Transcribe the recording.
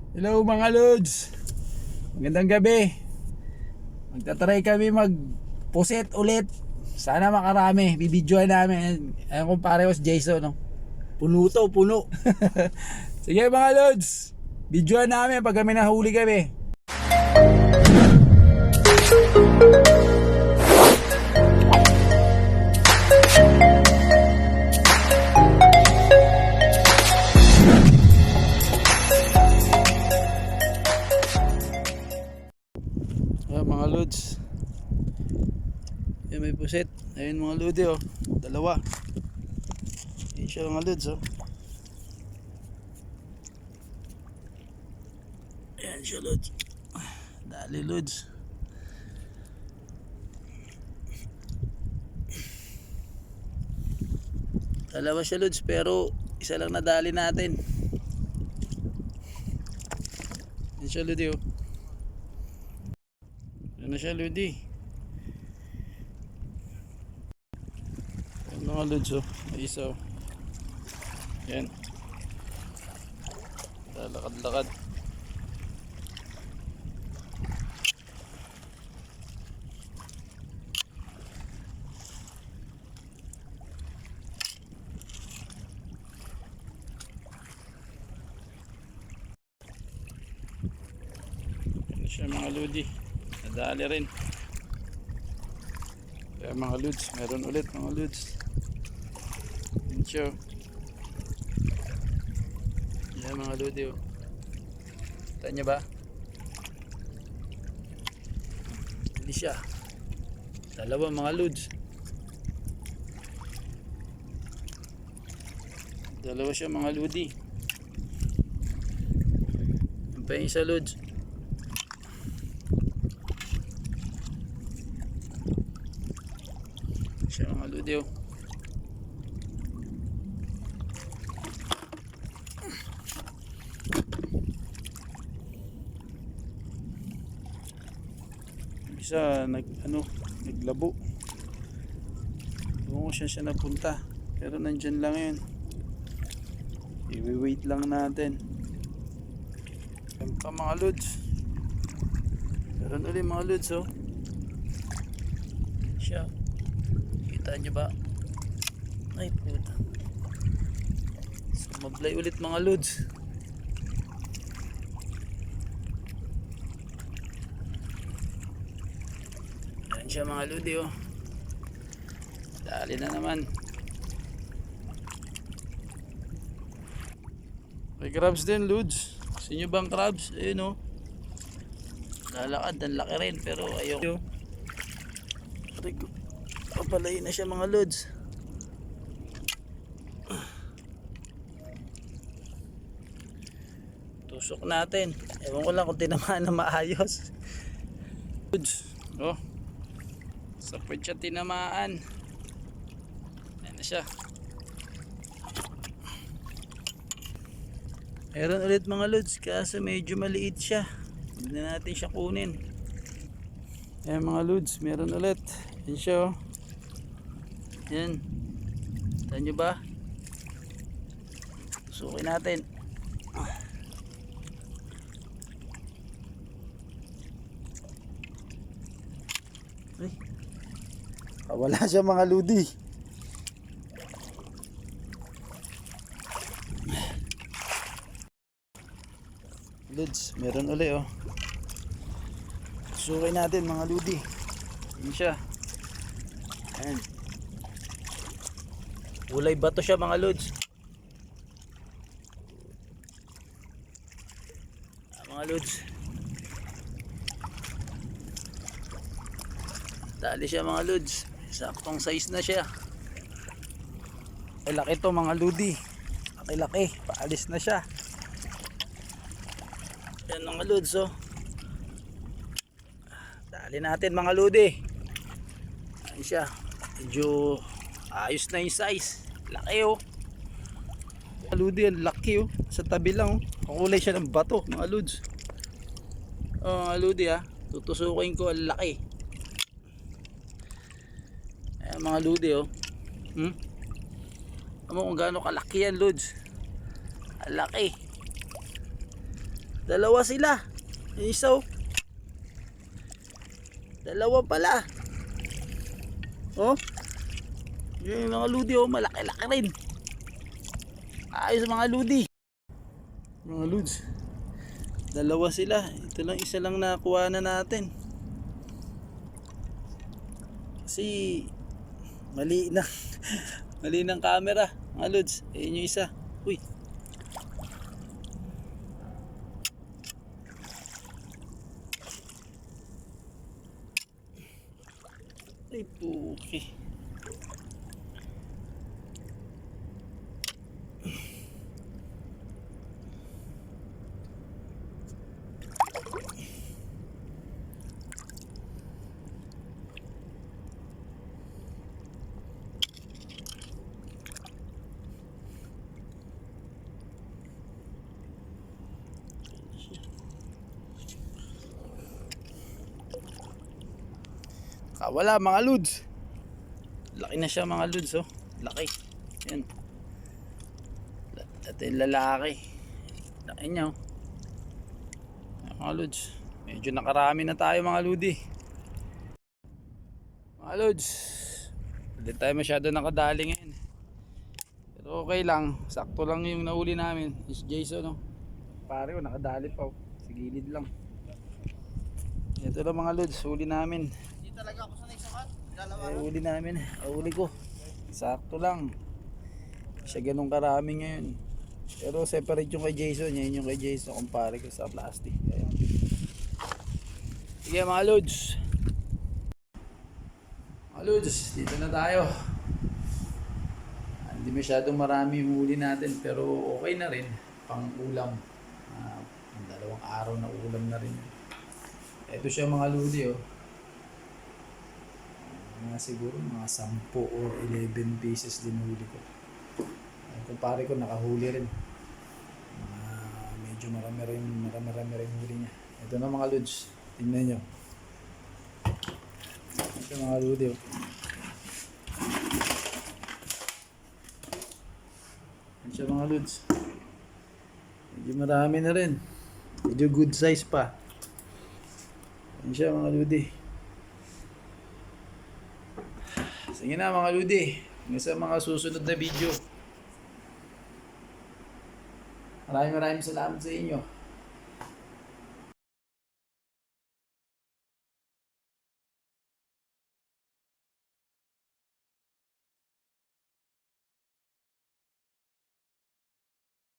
Hello mga lods, magandang gabi. Magtatry kami mag-puset ulit. Sana makarami, bibidyoan namin. Ayun kung pareho si Jason, no? Puno to, puno. Sige mga lods, bidyoan namin pag kami nahuli kami. Mga lods, yan may puset. Ayun mga lodi, oh, dalawa. Yan siya mga lods, oh. Yan siya lods. Dali lods. Dalawa siya lods, pero isa lang nadali natin. Yan siya lodi, oh. Yan na siya lodi. Yan mga lods, oh. May isa, oh. Yan. Lalakad-lakad. Yan siya mga lodi. Nadali rin. Kaya mga lods, meron ulit mga lods. Yan siya. Yan mga lodi, oh. Kita niya ba? Hindi siya. Dalawa mga lods. Dalawa siya mga lodi. Yan pa yung isa lods. Siya mga lodi, oh. Isa naglabo. Ewan ko siya napunta, pero nandyan lang yun. I-wait lang natin. Yan pa mga lods. Meron ulit mga lods, oh. Siya. Kita nyo ba? Ay puta. Sumablay ulit mga lods. Yan siya mga lodi, oh. Dali na naman. May crabs din lods. Gusto nyo bang crabs? Ayun, oh. Lalakad, ang laki rin, pero ayaw. Papalayin na siya mga lods. Tusok natin. Ewan ko lang kung tinamaan na maayos. Lods, oh. Sa pwede siya tinamaan. Ayan na siya. Meron ulit mga lods, kaso medyo maliit siya. Hindi na natin siya kunin. Ayan mga lods, meron ulit. Yan siya, oh. Yan. Taan nyo ba? Tusukin natin. Ay. Wala siya mga lodi. Lods, meron uli, oh. Tusukin natin mga lodi. Yan siya. Ayan. Kulay bato siya mga lods. Mga lods. Dali siya mga lods. Saktong size na siya. Ay laki to mga lodi. Laki-laki. Paalis na siya. Yan mga lods, oh. Dali natin mga lodi. Ayan siya. Medyo ayos na yung size. Laki, oh. Mga lodi, ang laki, oh. Sa tabi lang, oh. Kakulay siya ng bato mga lods. Oh mga lodi, ah. Tutusukin ko, ang laki. Ayan mga lodi, oh. Ano kung gaano kalaki yan lods. Ang laki. Dalawa sila. Yung isa oh. Dalawa pala. Oh. Yung mga ludi oh, malaki-laki rin. Ayos mga ludi. Mga ludes. Dalawa sila. Ito lang, isa lang nakuha na natin. Kasi mali na. Mali ng camera. Mga ludes. Ayun yung isa. Uy. Ay puki. Wala mga lods. Laki na siya mga lods oh. Laki. Yan. Ito yung lalaki. Laki niya oh. Mga lods. Medyo nakarami na tayo mga lodi. Mga lods. Hindi tayo masyado nakadali ngayon. Pero okay lang. Sakto lang yung nahuli namin. Is Jason oh. Pare ko nakadali pa oh. Sa gilid lang. Ito lang mga lods. Huli namin. Talaga ako sanay sa Uli namin. Uli ko. Sakto lang. Siya ganun karami ngayon. Pero separate yung kay Jason. Yan yung kay Jason. Kumpare ko sa plastic. Ayan. Sige mga lods. Mga lods. Dito na tayo. Hindi masyadong marami yung huli natin. Pero okay na rin. Pang ulam. Dalawang araw na ulam na rin. Ito siya mga lodi oh. Mga siguro mga 10 or 11 pieces din huli ko. Kumpare ko nakahuli rin. Medyo marami rin huli niya. Ito na mga lods. Tingnan nyo. Ito mga lodi oh. Ito siya mga lods. Medyo marami na rin. Medyo good size pa. Ito siya mga lodi. Sige na mga ludi, hanggang sa mga susunod na video. Maraming salamat sa inyo.